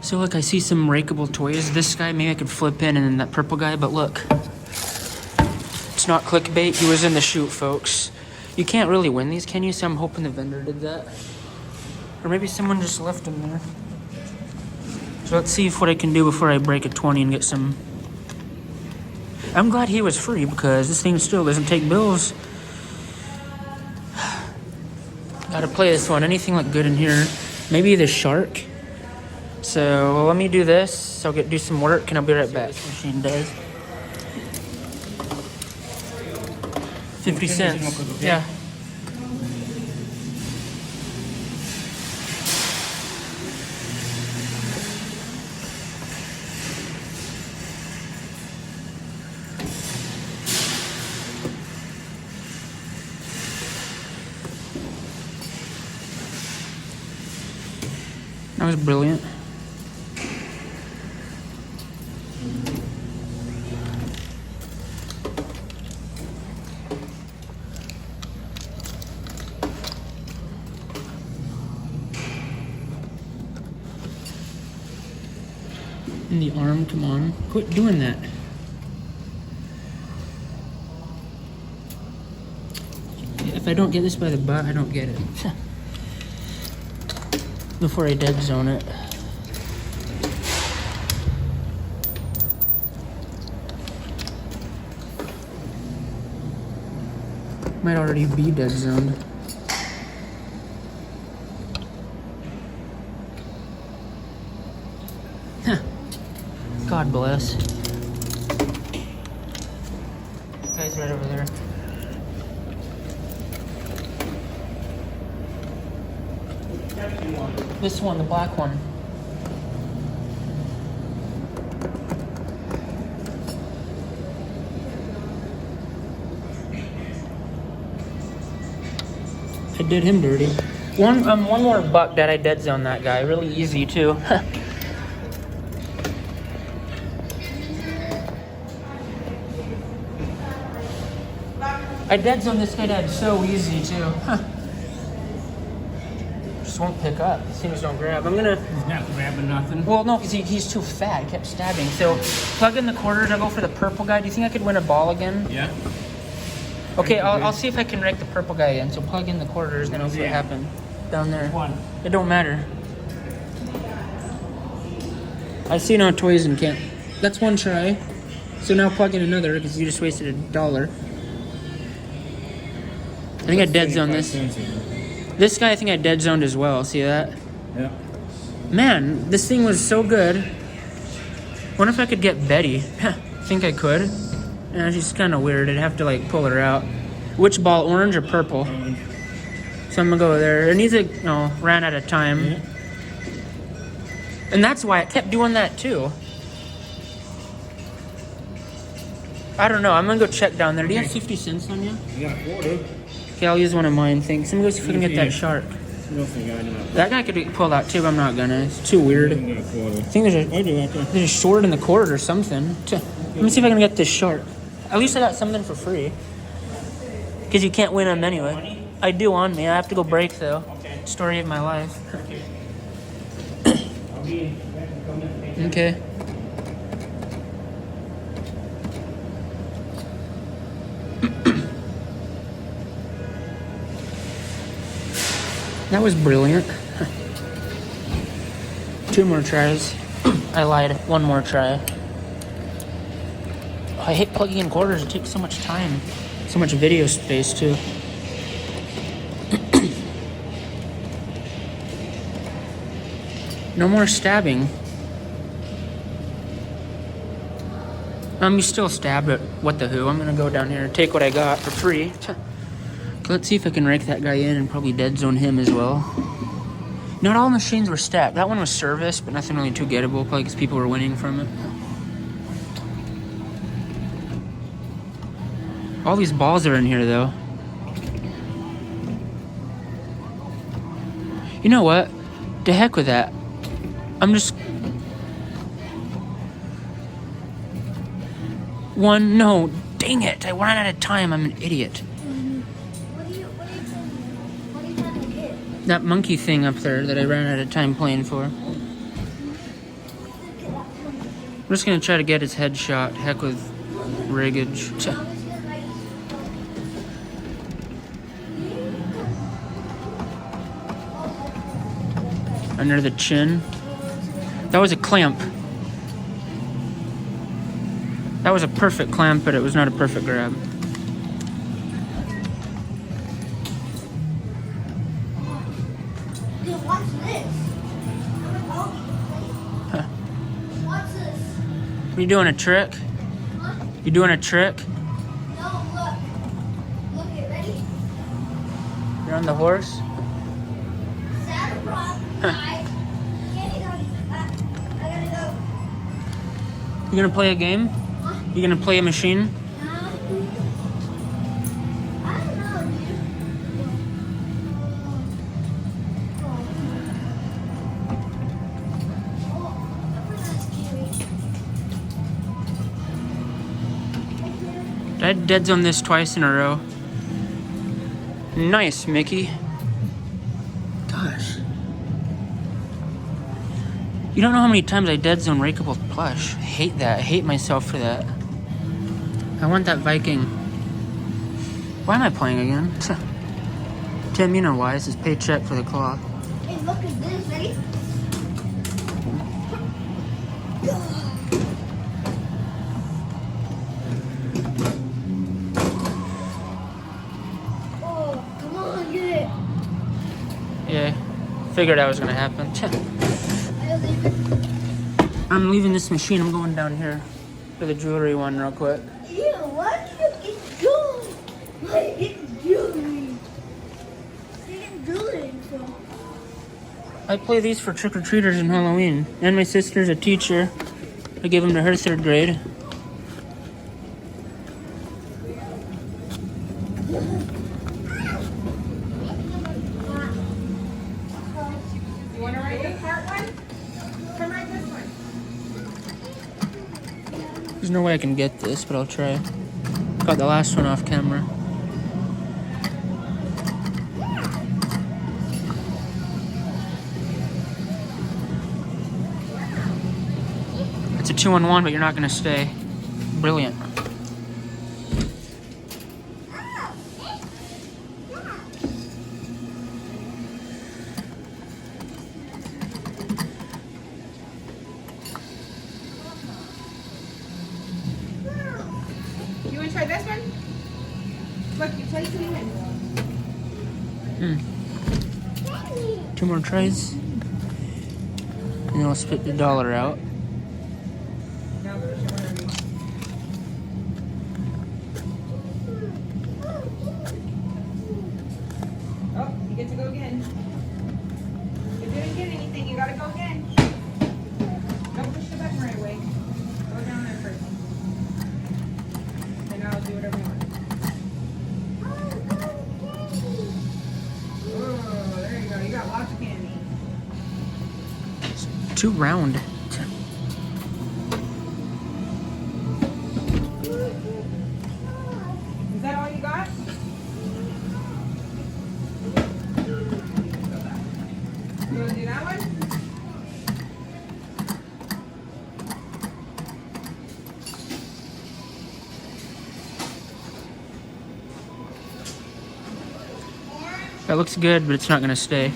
So look, I see some rakeable toys. This guy, maybe I could flip in, and then that purple guy, but look. It's not clickbait, he was in the shoot, folks. You can't really win these, can you? So I'm hoping the vendor did that. Or maybe someone just left him there. So let's see what I can do before I break a 20 and get some. I'm glad he was free because this thing still doesn't take bills. Gotta play this one. Anything look good in here? Maybe the shark. So let me do this. So I'll do some work and I'll be right back. This machine does. 50 cents. Yeah. That was brilliant. In the arm, come on. Quit doing that. If I don't get this by the butt, I don't get it. Before I dead zone it. Might already be dead zoned. God bless. Guy's right over there. This one, the black one. I did him dirty. One more buck that I dead zone that guy. Really easy too. I dead zone this guy dead so easy too. Just won't pick up. Things don't grab. I'm gonna. He's not grabbing nothing. Well, no, because he's too fat. He kept stabbing. So plug in the quarters. I'll go for the purple guy. Do you think I could win a ball again? Yeah. Okay, I'll see if I can rake the purple guy in. So plug in the quarters, then I'll see what happens down there. One. It don't matter. I see no toys and can't. That's one try. So now plug in another because you just wasted $1. I think I dead zoned this. This guy, I think I dead zoned as well. See that? Yeah. Man, this thing was so good. Wonder if I could get Betty. Think I could. Yeah, she's kind of weird. I'd have to like pull her out. Which ball, orange or purple? So I'm gonna go there. It needs a, ran out of time. Yeah. And that's why it kept doing that too. I don't know. I'm gonna go check down there. Do you have 50 cents on you? You got a quarter. Okay, I'll use one of mine. Thanks. I'm gonna go see if I can get that shark. That guy could be pulled out too, but I'm not gonna. It's too weird. I think there's a short in the cord or something. Let me see if I can get this shark. At least I got something for free. Because you can't win them anyway. I do on me. I have to go break though. Okay. Story of my life. Okay. That was brilliant. 2 more tries. I lied. 1 more try. Oh, I hate plugging in quarters. It takes so much time. So much video space, too. No more stabbing. You still stabbed at what the who. I'm gonna go down here and take what I got for free. Let's see if I can rake that guy in and probably dead zone him as well. Not all machines were stacked. That one was service, but nothing really too gettable, probably because people were winning from it. All these balls are in here, though. You know what? To heck with that. I'm just... No, dang it. I ran out of time. I'm an idiot. That monkey thing up there that I ran out of time playing for. I'm just gonna try to get his headshot. Heck with riggage. Under the chin. That was a clamp. That was a perfect clamp, but it was not a perfect grab. Dude, what's this? Huh. What's this? You doing a trick? Huh? You doing a trick? No, look. Look, get ready? You're on the horse? Santa Claus. I gotta go. You gonna play a game? Huh? You gonna play a machine? No. I don't know, dude. Oh, that's scary. I deads on this twice in a row. Nice, Mickey. Gosh. You don't know how many times I dead zone rakeable plush. I hate that. I hate myself for that. I want that Viking. Why am I playing again? Tim, you know why. It's his paycheck for the claw. Hey, look at this. Ready? Oh, come on, get it. Yeah. Figured that was gonna happen. I'll leave it. I'm leaving this machine. I'm going down here for the jewelry one real quick. Ew, why do you get jewelry? Why do you get jewelry? You get jewelry from. I play these for trick-or-treaters in Halloween. And my sister's a teacher. I give them to her 3rd grade. You want to write this part one? Come write this one. There's no way I can get this, but I'll try. Got the last one off camera. It's a 2-on-1, but you're not gonna stay. Brilliant. You want to try this one? Look, you place it in. 2 more tries. And then I'll spit the dollar out. Now push it wherever you want. Oh, you get to go again. You didn't get anything, you gotta go again. Don't push the button right away. Go down there first. And I'll do whatever you want. Oh, there you go. You got lots of candy. Too round. Is that all you got? You want to do that one? That looks good, but it's not gonna stay.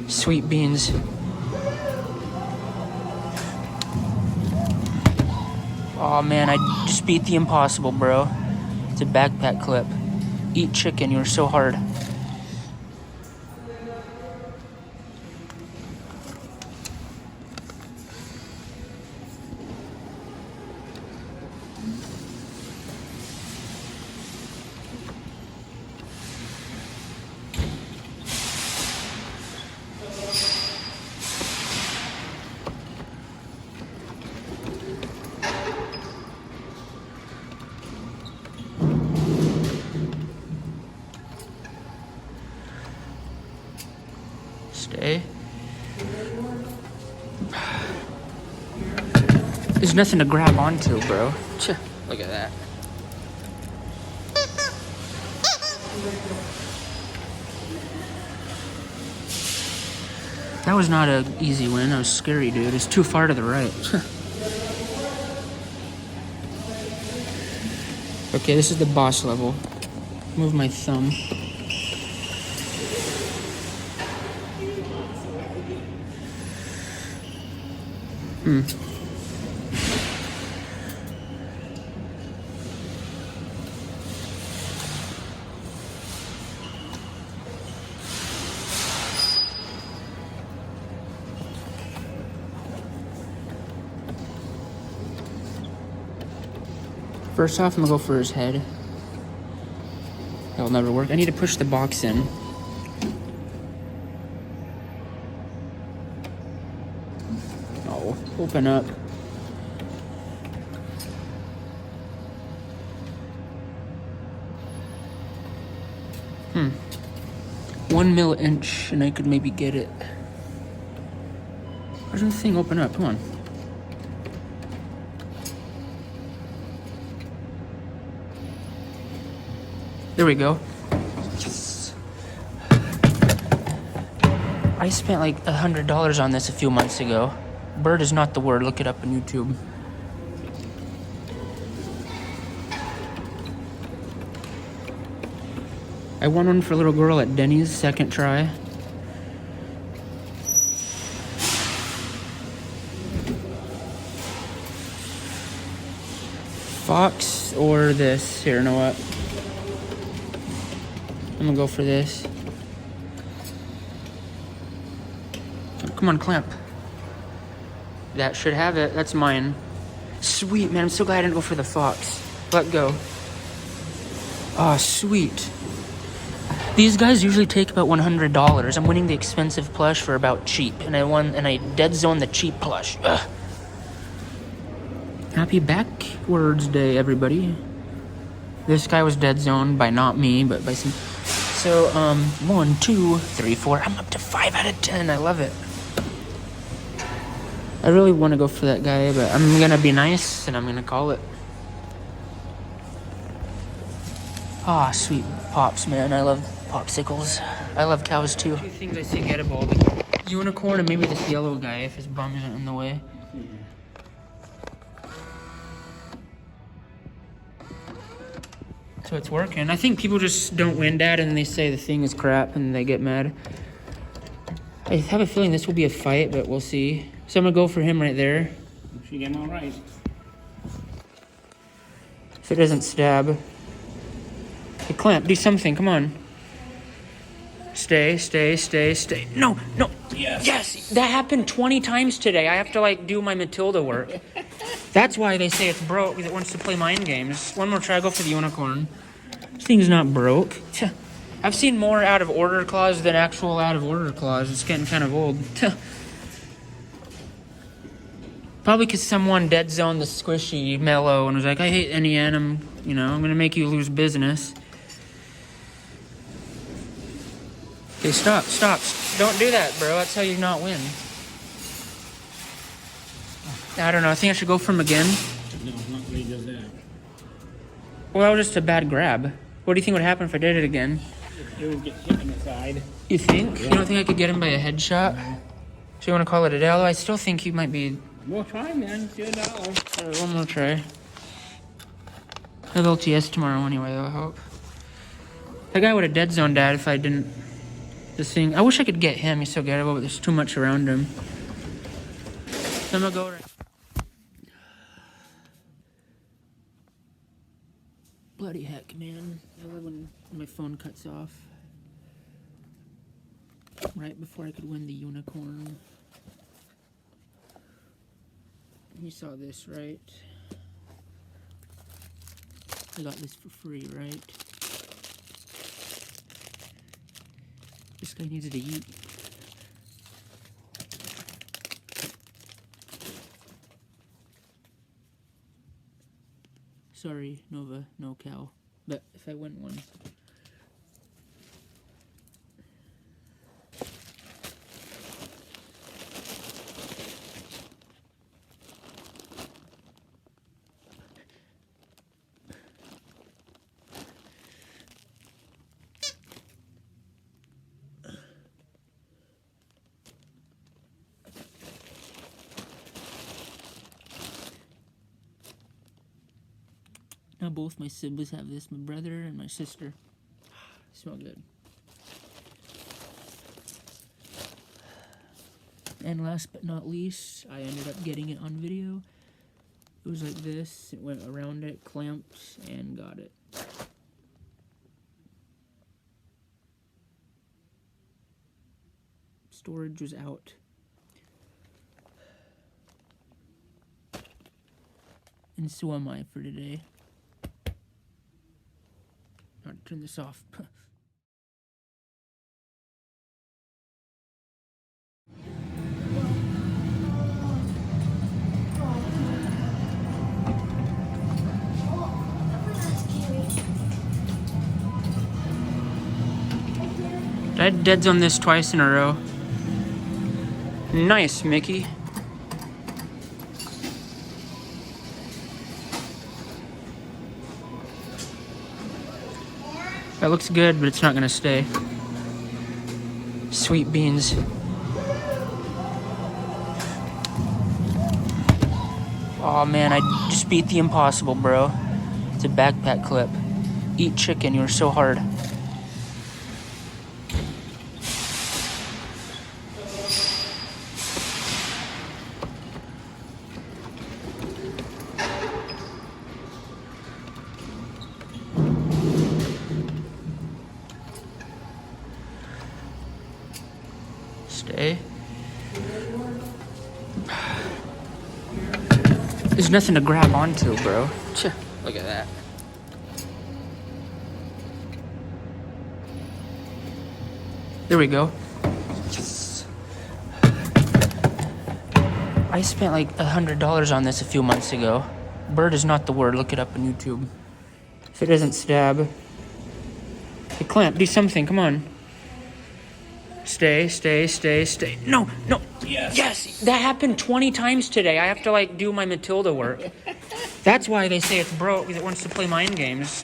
Sweet beans. Oh man, I just beat the impossible, bro. It's a backpack clip. Eat chicken, you're so hard. Stay. There's nothing to grab onto, bro. Look at that. That was not an easy win. That was scary, dude. It's too far to the right. Okay, this is the boss level. Move my thumb. First off, I'm gonna go for his head. That'll never work. I need to push the box in. Oh, open up. Hmm. 1 milli-inch, and I could maybe get it. Why doesn't this thing open up? Come on. There we go. Yes. I spent like $100 on this a few months ago. Bird is not the word. Look it up on YouTube. I won one for a little girl at Denny's, second try. Fox or this? Here, you know what? I'm gonna go for this. Oh, come on, clamp. That should have it. That's mine. Sweet, man. I'm so glad I didn't go for the fox. Let go. Ah, sweet. These guys usually take about $100. I'm winning the expensive plush for about cheap. And I dead zoned the cheap plush. Ugh. Happy backwards day, everybody. This guy was dead zoned by not me, but by some... So, 1, 2, 3, 4. I'm up to 5 out of 10. I love it. I really want to go for that guy, but I'm gonna be nice and I'm gonna call it. Ah, sweet pops, man. I love popsicles. I love cows too. Two things I say gettable: the unicorn and maybe this yellow guy if his bum isn't in the way. So it's working. I think people just don't win that and they say the thing is crap and they get mad. I have a feeling this will be a fight, but we'll see. So I'm gonna go for him right there. She get him all right. If it doesn't stab. Hey, clamp, do something, come on. Stay, stay, stay, stay. No, no. Yes. Yes, that happened 20 times today. I have to like do my Matilda work. That's why they say it's broke, because it wants to play mind games. One more try, go for the unicorn. This thing's not broke. I've seen more out of order clause than actual out of order clause. It's getting kind of old. Probably because someone dead zoned the squishy mellow and was like, I hate NEN, I'm gonna make you lose business. Okay, stop. Don't do that, bro. That's how you not win. I don't know. I think I should go for him again. No, not really does that. Well, that was just a bad grab. What do you think would happen if I did it again? It would get hit in the side. You think? Yeah. You don't think I could get him by a headshot? So you want to call it a day? Although I still think you might be... We'll try, man. $2. All right, one more try. I have LTS tomorrow anyway, though, I hope. That guy would have dead zoned that if I didn't... This thing... I wish I could get him. He's so gettable, but there's too much around him. So I'm gonna go right... Bloody heck, man. I love when my phone cuts off. Right before I could win the unicorn. You saw this, right? I got this for free, right? This guy needs to eat. Sorry, Nova, no cow. But if I win one... Now both my siblings have this, my brother and my sister. Smell good. And last but not least, I ended up getting it on video. It was like this, it went around it, clamped, and got it. Storage was out. And so am I for today. I'll turn this off. I deads on this twice in a row. Nice, Mickey. That looks good, but it's not gonna stay. Sweet beans. Oh man, I just beat the impossible, bro. It's a backpack clip. Eat chicken, you're so hard. Stay. There's nothing to grab onto, bro. Look at that. There we go. Yes. I spent like $100 on this a few months ago. Bird is not the word. Look it up on YouTube. If it doesn't stab. Hey, clamp, do something. Come on. Stay, stay, stay, stay. No, no. Yes. That happened 20 times today. I have to like do my Matilda work. That's why they say it's broke, because it wants to play mind games.